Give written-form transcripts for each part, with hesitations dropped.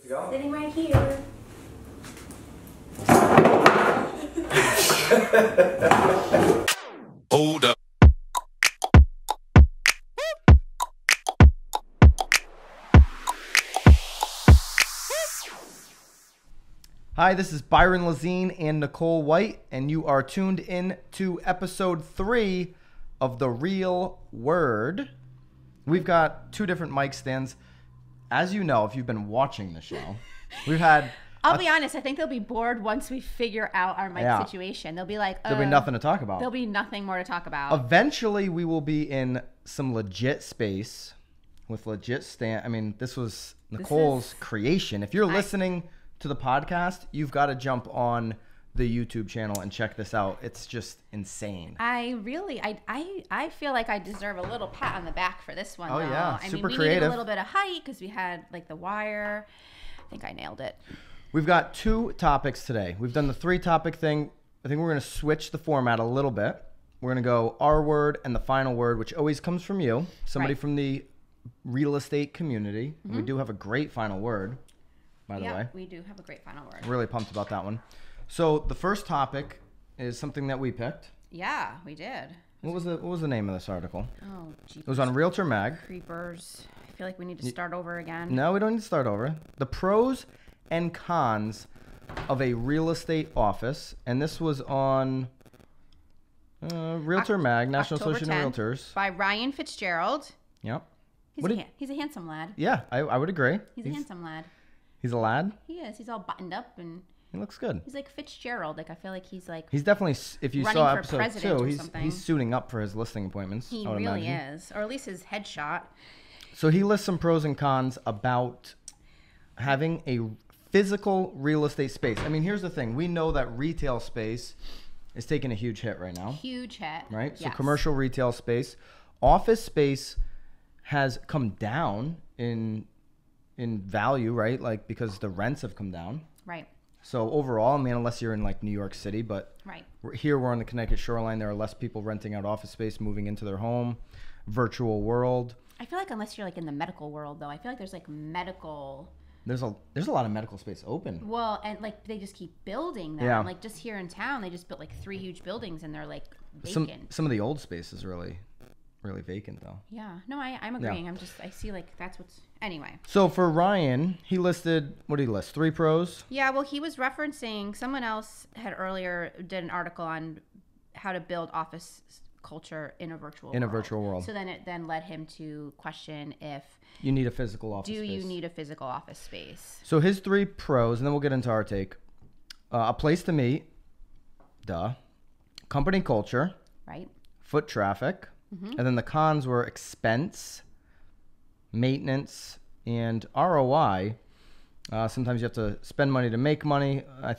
Go. Sitting right here. Hold up. Hi, this is Byron Lazine and Nicole White, and you are tuned in to episode 3 of The Real Word. We've got 2 different mic stands. As you know, if you've been watching the show, we've had... I'll be honest, I think they'll be bored once we figure out our mic situation. They'll be like, there'll be nothing to talk about. There'll be nothing more to talk about. Eventually, we will be in some legit space with legit stand. I mean, this was Nicole's creation. If you're listening to the podcast, you've got to jump on the YouTube channel and check this out. It's just insane. I feel like I deserve a little pat on the back for this one. Oh, though. yeah. I Super mean, we creative. needed a little bit of height because we had like the wire. I think I nailed it. We've got 2 topics today. We've done the 3-topic thing. I think we're going to switch the format a little bit. We're going to go our word and the final word, which always comes from you, somebody from the real estate community. Mm-hmm. We do have a great final word, by the way. Yeah, we do have a great final word. Really pumped about that one. So the first topic is something that we picked. Yeah, we did. What was the name of this article? Oh, jeepers. It was on RealtorMag. Creepers. I feel like we need to start over again. No, we don't need to start over. The pros and cons of a real estate office, and this was on RealtorMag, National Association of Realtors, by Ryan Fitzgerald. Yep. He's a handsome lad. Yeah, I would agree. He's a handsome lad. He's a lad. He is. He's all buttoned up and he looks good. he's like Fitzgerald. Like I feel like he's like he's definitely. If you running saw for episode president 2, or he's something. suiting up for his listing appointments. He I would really imagine. is, or at least his headshot. So he lists some pros and cons about having a physical real estate space. I mean, here's the thing. We know that retail space is taking a huge hit right now. Huge hit. Right? So yes. commercial retail space. Office space has come down in value, right? Like because the rents have come down. Right. So overall, I mean, unless you're in like New York City, but right. We're on the Connecticut shoreline. There are less people renting out office space, moving into their home. Virtual world. I feel like unless you're like in the medical world, though, I feel like there's like medical... There's a lot of medical space open. Well, and like they just keep building them. Yeah. Like just here in town, they just built like 3 huge buildings and they're like vacant. Some of the old space is really vacant though. Yeah. No, I'm agreeing. Yeah. I see like that's what's... Anyway. So for Ryan, he listed, what did he list? 3 pros? Yeah, well, he was referencing, someone else had earlier did an article on how to build office culture in a virtual world. So then it led him to question if you need a physical office space. Do you need a physical office space? So his 3 pros, and then we'll get into our take. A place to meet, company culture, right? Foot traffic, and then the cons were expense, maintenance, and ROI. Sometimes you have to spend money to make money. I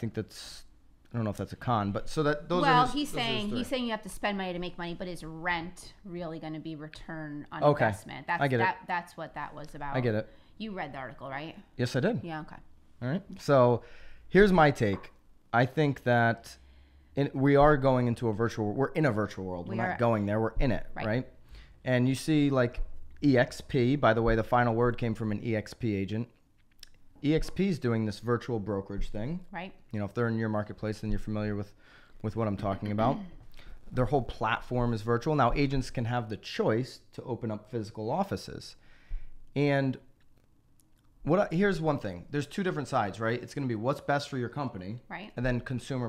don't know if that's a con, but so that those are he's saying you have to spend money to make money, but is rent really going to be return on investment? I get it. That's what that was about. I get it. You read the article, right? Yes, I did. Yeah. Okay. All right. So here's my take. I think that we are going into a virtual. We're in a virtual world. We're not going there. We're in it, right? And you see, like EXP. By the way, the final word came from an EXP agent. EXP is doing this virtual brokerage thing. Right. You know, if they're in your marketplace, then you're familiar with what I'm talking about. Their whole platform is virtual. Now, agents can have the choice to open up physical offices. And here's one thing. There's 2 different sides, right? It's going to be what's best for your company. Right. And then consumer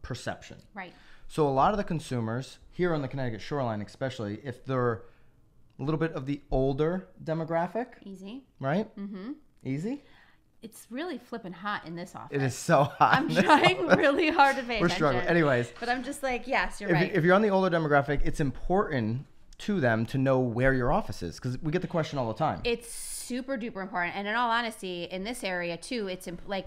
perception. Right. So a lot of the consumers here on the Connecticut shoreline, especially, if they're a little bit of the older demographic. Easy. Right? Mm-hmm. Easy? It's really flipping hot in this office. It is so hot. I'm trying really hard to pay attention. We're struggling. Anyways. But I'm just like, yes, you're right. If you're on the older demographic, it's important to them to know where your office is because we get the question all the time. It's super duper important. And in all honesty, in this area too, it's like,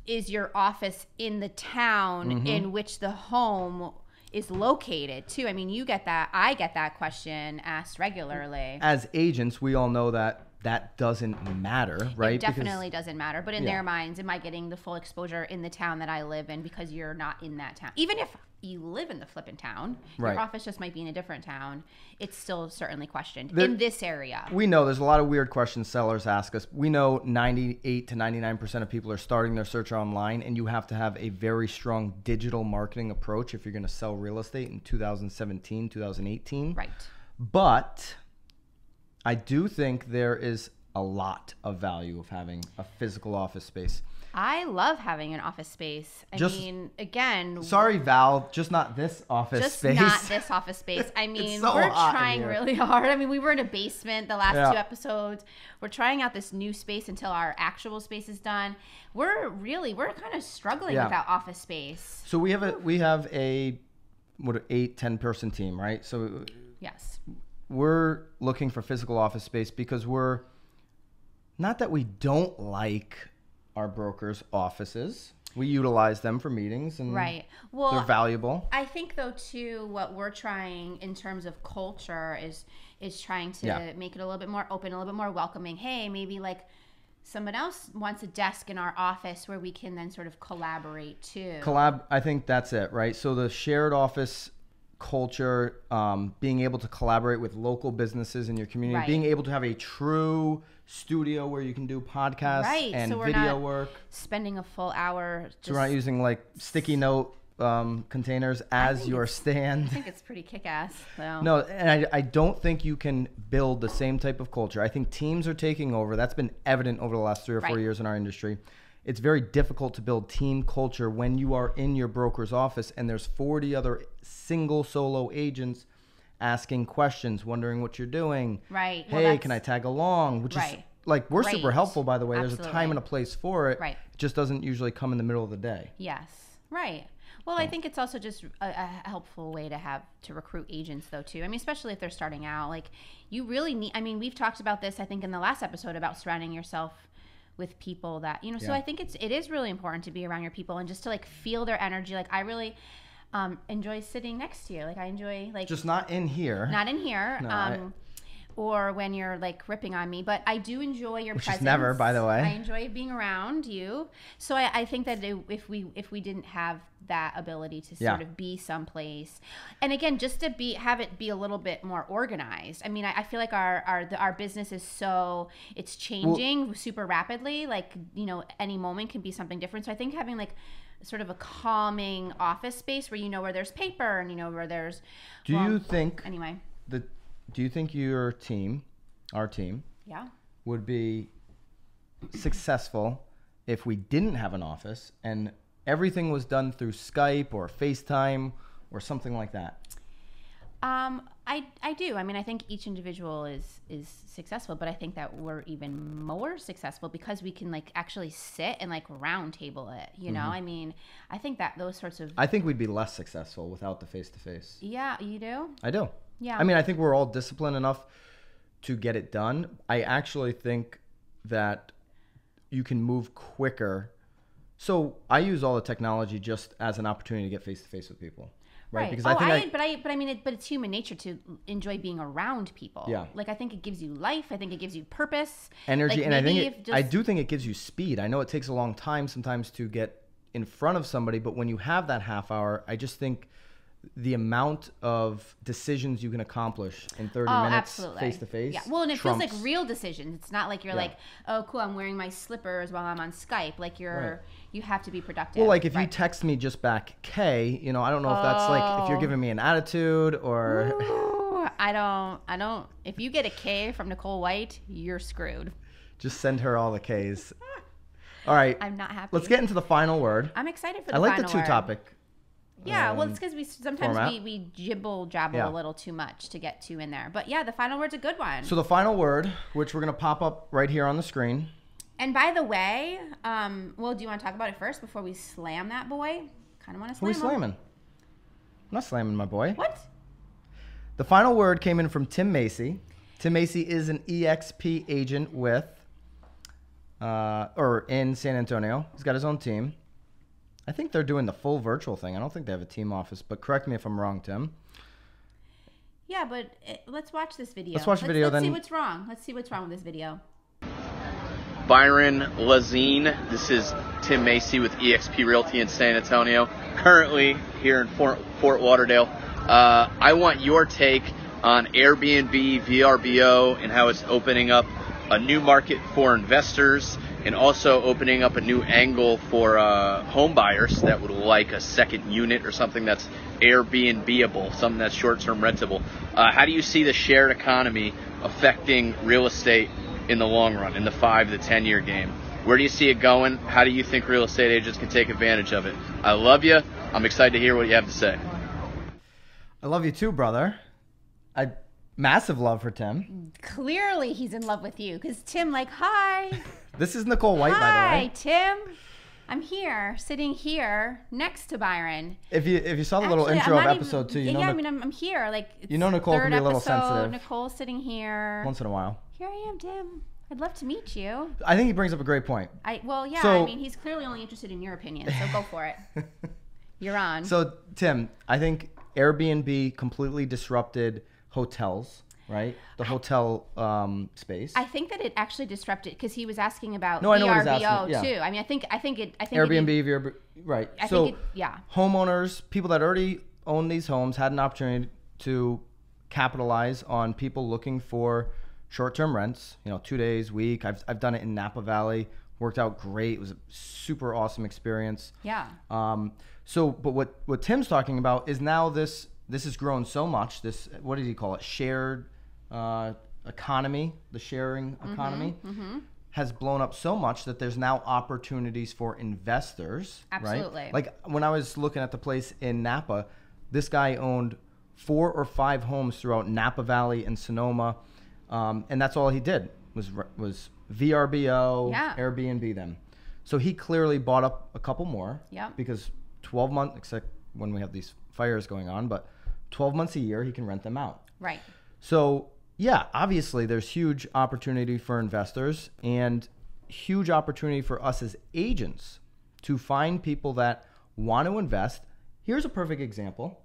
is your office in the town in which the home is located too? I mean, you get that. I get that question asked regularly. As agents, we all know that that doesn't matter, right? It definitely doesn't matter. But in their minds, am I getting the full exposure in the town that I live in because you're not in that town? Even if you live in the flippin' town, your office just might be in a different town. It's still certainly questioned in this area. We know there's a lot of weird questions sellers ask us. We know 98 to 99% of people are starting their search online, and you have to have a very strong digital marketing approach if you're going to sell real estate in 2017, 2018. Right. But I do think there is a lot of value of having a physical office space. I love having an office space. I mean, again... Sorry, Val, just not this office space. Just not this office space. I mean, we're trying really hard. I mean, we were in a basement the last 2 episodes. We're trying out this new space until our actual space is done. We're kind of struggling with that office space. So we have a 8-10 person team, right? So yes. We're looking for physical office space because we're... Not that we don't like our brokers' offices. We utilize them for meetings, and they're valuable. I think, though, too, what we're trying in terms of culture is trying to make it a little bit more open, a little bit more welcoming. Hey, maybe like someone else wants a desk in our office where we can then sort of collaborate too. I think that's it, right? So the shared office culture, being able to collaborate with local businesses in your community, being able to have a true studio where you can do podcasts and so video work. Spending a full hour. So we're not using like sticky note containers as your stand. I think it's pretty kick-ass, though. No, and I don't think you can build the same type of culture. I think teams are taking over. That's been evident over the last 3 or 4 years in our industry. It's very difficult to build team culture when you are in your broker's office and there's 40 other single solo agents asking questions, wondering what you're doing. Right. Hey, can I tag along? Which is like, we're super helpful, by the way. Absolutely. There's a time and a place for it. Right. It just doesn't usually come in the middle of the day. Yes. Right. Well, I think it's also just a helpful way to recruit agents, though, too. I mean, especially if they're starting out. Like, you really need, I mean, we've talked about this, I think, in the last episode about surrounding yourself with people that, you know, so I think it is really important to be around your people and just to like feel their energy. Like, I really enjoy sitting next to you. Like, I enjoy like just not in here. No, or when you're like ripping on me, but I do enjoy your presence. Which is never, by the way. I enjoy being around you. So I think that if we didn't have that ability to sort of be someplace, and again, just to have it be a little bit more organized. I mean, I feel like our business is it's changing super rapidly. Like, you know, any moment can be something different. So I think having like sort of a calming office space where you know where there's paper and you know where there's. Do you think your team, our team, would be successful if we didn't have an office and everything was done through Skype or FaceTime or something like that? I do. I mean, I think each individual is successful, but I think that we're even more successful because we can like actually sit and like round table it, you know? I mean, I think that those sorts of... I think we'd be less successful without the face-to-face. Yeah, you do? I do. Yeah. I mean, I think we're all disciplined enough to get it done. I actually think that you can move quicker. So I use all the technology just as an opportunity to get face-to-face with people. Right. Because but it's human nature to enjoy being around people. Yeah. Like, I think it gives you life. I think it gives you purpose, energy, like, and I do think it gives you speed. I know it takes a long time sometimes to get in front of somebody, but when you have that half hour, I just think the amount of decisions you can accomplish in 30 minutes face to face. Yeah. Well, and it feels like real decisions. It's not like you're like, oh, cool, I'm wearing my slippers while I'm on Skype. Like, you have to be productive. Well, like if you text me just back K, you know, I don't know if that's like if you're giving me an attitude or. Ooh, I don't. If you get a K from Nicole White, you're screwed. Just send her all the Ks. All right. I'm not happy. Let's get into the final word. I'm excited for the final word. I like the two-topic. Yeah, well, it's because we jibble-jabble a little too much to get to in there. But yeah, the final word's a good one. So the final word, which we're going to pop up right here on the screen. And by the way, well, do you want to talk about it first before we slam that boy? Kind of want to slam him. Who are we slamming? I'm not slamming my boy. What? The final word came in from Tim Macy. Tim Macy is an EXP agent in San Antonio. He's got his own team. I think they're doing the full virtual thing. I don't think they have a team office, but correct me if I'm wrong, Tim. Yeah, but let's watch this video. Let's watch the video. Let's see what's wrong. Let's see what's wrong with this video. Byron, Lazine. This is Tim Macy with eXp Realty in San Antonio. Currently here in Fort Lauderdale. I want your take on Airbnb, VRBO, and how it's opening up a new market for investors and also opening up a new angle for home buyers that would like a second unit or something that's Airbnb-able, something that's short-term rentable. How do you see the shared economy affecting real estate in the long run, in the 5 to 10 year game? Where do you see it going? How do you think real estate agents can take advantage of it? I love you. I'm excited to hear what you have to say. I love you too, brother. Massive love for Tim. Clearly he's in love with you because Tim hi. This is Nicole White, by the way. Hi, Tim. I'm here, sitting here next to Byron. If you saw the little intro of episode 2, I'm here. Nicole can be a little sensitive. Nicole's sitting here. Once in a while. Here I am, Tim. I'd love to meet you. I think he brings up a great point. He's clearly only interested in your opinion, so go for it. You're on. So, Tim, I think Airbnb completely disrupted hotels, right? The hotel space. I think that it actually disrupted because he was asking about VRBO too. I mean, I think Airbnb, VRBO, right? Homeowners, people that already own these homes, had an opportunity to capitalize on people looking for short-term rents. 2 days, week. I've done it in Napa Valley. Worked out great. It was a super awesome experience. Yeah. But what Tim's talking about is now this has grown so much. This, what did he call it? Shared economy. The sharing economy has blown up so much that there's now opportunities for investors. Absolutely. Right? Like when I was looking at the place in Napa, this guy owned 4 or 5 homes throughout Napa Valley and Sonoma, and that's all he did was VRBO, Airbnb them. So he clearly bought up a couple more. Yeah. Because 12 months, except when we have these fires going on, but 12 months a year, he can rent them out. Right. So, yeah, obviously there's huge opportunity for investors and huge opportunity for us as agents to find people that want to invest. Here's a perfect example.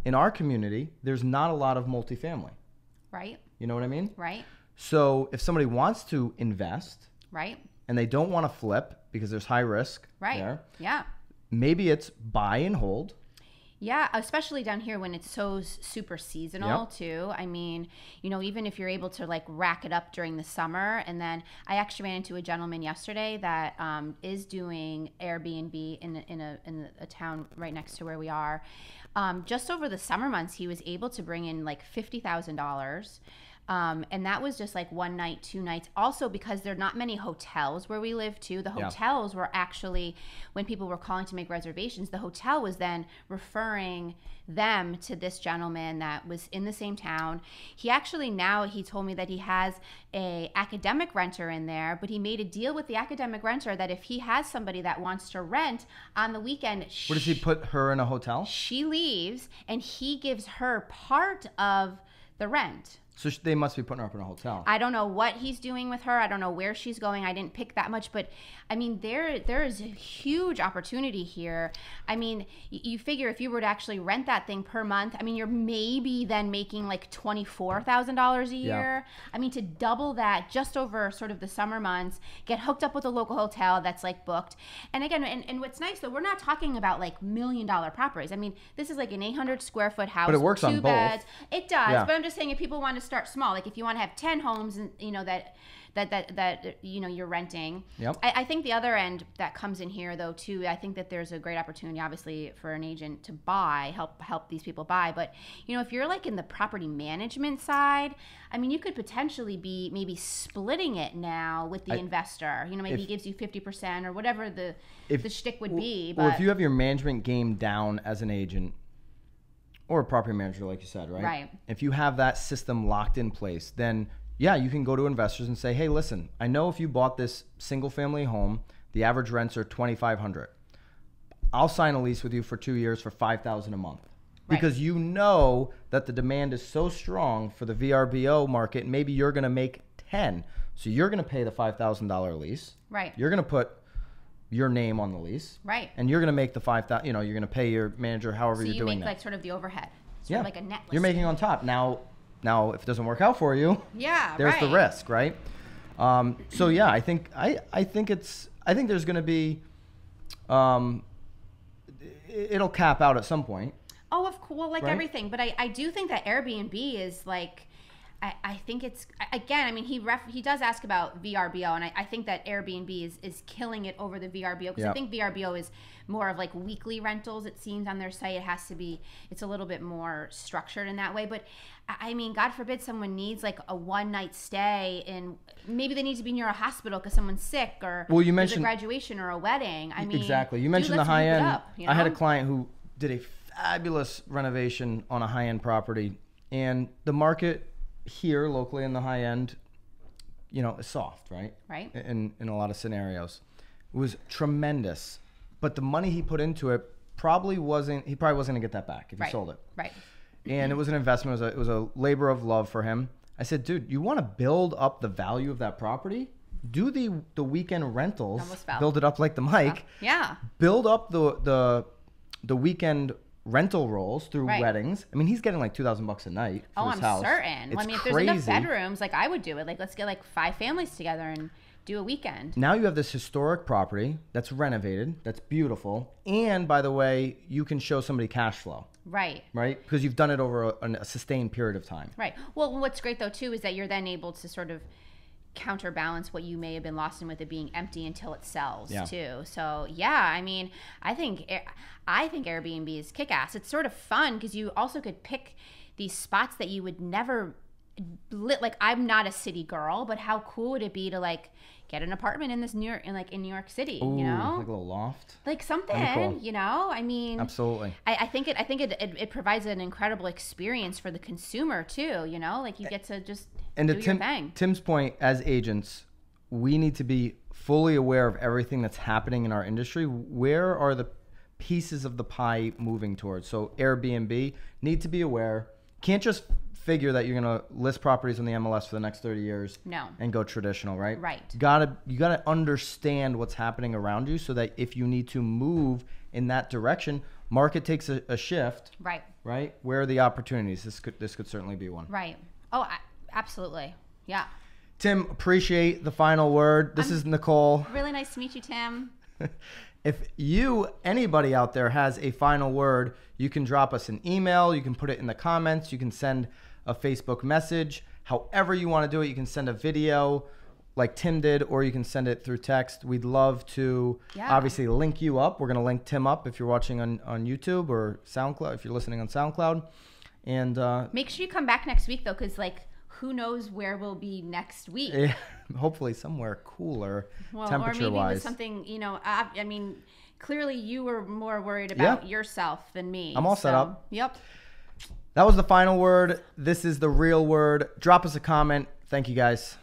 In our community, there's not a lot of multifamily. Right. You know what I mean? Right. So if somebody wants to invest, right, and they don't want to flip because there's high risk there, yeah, maybe it's buy and hold. Yeah, especially down here when it's so super seasonal too. I mean, even if you're able to rack it up during the summer, and then I actually ran into a gentleman yesterday that is doing Airbnb in a town right next to where we are. Just over the summer months, he was able to bring in $50,000. And that was just 1 night, 2 nights. Also because there are not many hotels where we live too. The hotels were actually, when people were calling to make reservations, the hotel was then referring them to this gentleman that was in the same town. He actually he told me that he has a academic renter in there, but he made a deal with the academic renter that if he has somebody that wants to rent on the weekend. What does he put her in a hotel? She leaves and he gives her part of the rent. So they must be putting her up in a hotel. I don't know what he's doing with her. I don't know where she's going. I didn't pick that much, but I mean, there is a huge opportunity here. I mean, you figure if you were to actually rent that thing per month, I mean, you're maybe then making $24,000 a year. I mean, to double that just over sort of the summer months, get hooked up with a local hotel that's booked. And again, and what's nice though, we're not talking about $1 million properties. I mean, this is an 800 sure foot house. But it works on both. 2 beds. It does, but I'm just saying if people want to start small, if you want to have 10 homes and that you're renting. Yep. I think the other end that comes in here though too, I think that there's a great opportunity obviously for an agent to help these people buy, but if you're in the property management side, I mean, you could potentially be maybe splitting it now with the investor. Maybe he gives you 50% or whatever the shtick would be. Or if you have your management game down as an agent, or a property manager, like you said, right? Right. If you have that system locked in place, then you can go to investors and say, hey, listen, I know if you bought this single family home, the average rents are $2,500. I'll sign a lease with you for 2 years for $5,000 a month. Right. Because you know that the demand is so strong for the VRBO market, maybe you're going to make 10. So you're going to pay the $5,000 lease. Right. You're going to put your name on the lease. Right. And you're going to make the $5,000, you're going to pay your manager however you're doing that. So you make sort of the overhead. sort of like a net listing. You're making on top. Now if it doesn't work out for you, there's the risk, right? So yeah, I think there's going to be, it'll cap out at some point. Oh, of course, like everything. But I do think that Airbnb is like, I think it's, again, I mean, he does ask about VRBO, and I think that Airbnb is killing it over the VRBO, because I think VRBO is more of like weekly rentals, it seems, on their site. It has to be, it's a little bit more structured in that way. But I mean, God forbid someone needs like a one-night stay, and maybe they need to be near a hospital because someone's sick, or you mentioned a graduation or a wedding. I mean, exactly. You mentioned the high end. I had a client who did a fabulous renovation on a high-end property, and the market here locally in the high end, is soft, right? Right. In a lot of scenarios, it was tremendous, but the money he put into it probably wasn't gonna get that back if he sold it. Right. And it was an investment. It was a labor of love for him. I said, dude, you want to build up the value of that property? Do the weekend rentals. Build it up like the mic. Yeah. Build up the weekend rental rolls through weddings. I mean, he's getting like $2,000 a night for his house. I'm certain. I mean, if there's enough bedrooms, like, I would do it. Like, let's get like 5 families together and do a weekend. Now you have this historic property that's renovated, that's beautiful, and by the way, you can show somebody cash flow. Right. Right? Because you've done it over a sustained period of time. Right. Well, what's great though too is that you're then able to sort of counterbalance what you may have been lost in with it being empty until it sells too. So yeah, I mean, I think Airbnb is kick-ass. It's sort of fun because you also could pick these spots that you would never like. I'm not a city girl, but how cool would it be to like get an apartment in New York City? Ooh, like a little loft, like something. I mean, absolutely. I think it provides an incredible experience for the consumer too. Like you get to just do your thing. Tim's point, as agents, we need to be fully aware of everything that's happening in our industry. Where are the pieces of the pie moving towards? So Airbnb, need to be aware. Can't just figure that you're going to list properties on the MLS for the next 30 years and go traditional, right? Right. You gotta understand what's happening around you so that if you need to move in that direction, market takes a shift. Right. Right? Where are the opportunities? This could certainly be one. Right. Oh, absolutely. Yeah. Tim, appreciate the final word. This is Nicole. Really nice to meet you, Tim. If anybody out there has a final word, you can drop us an email. You can put it in the comments. You can send a Facebook message. However you want to do it, you can send a video like Tim did, or you can send it through text. We'd love to obviously link you up. We're going to link Tim up if you're watching on YouTube or SoundCloud, if you're listening on SoundCloud. And make sure you come back next week, though, because who knows where we'll be next week. Yeah, hopefully somewhere cooler, temperature-wise. Or maybe with something, I mean, clearly you were more worried about yourself than me. I'm all set up. Yep. That was the final word. This is the real word. Drop us a comment. Thank you, guys.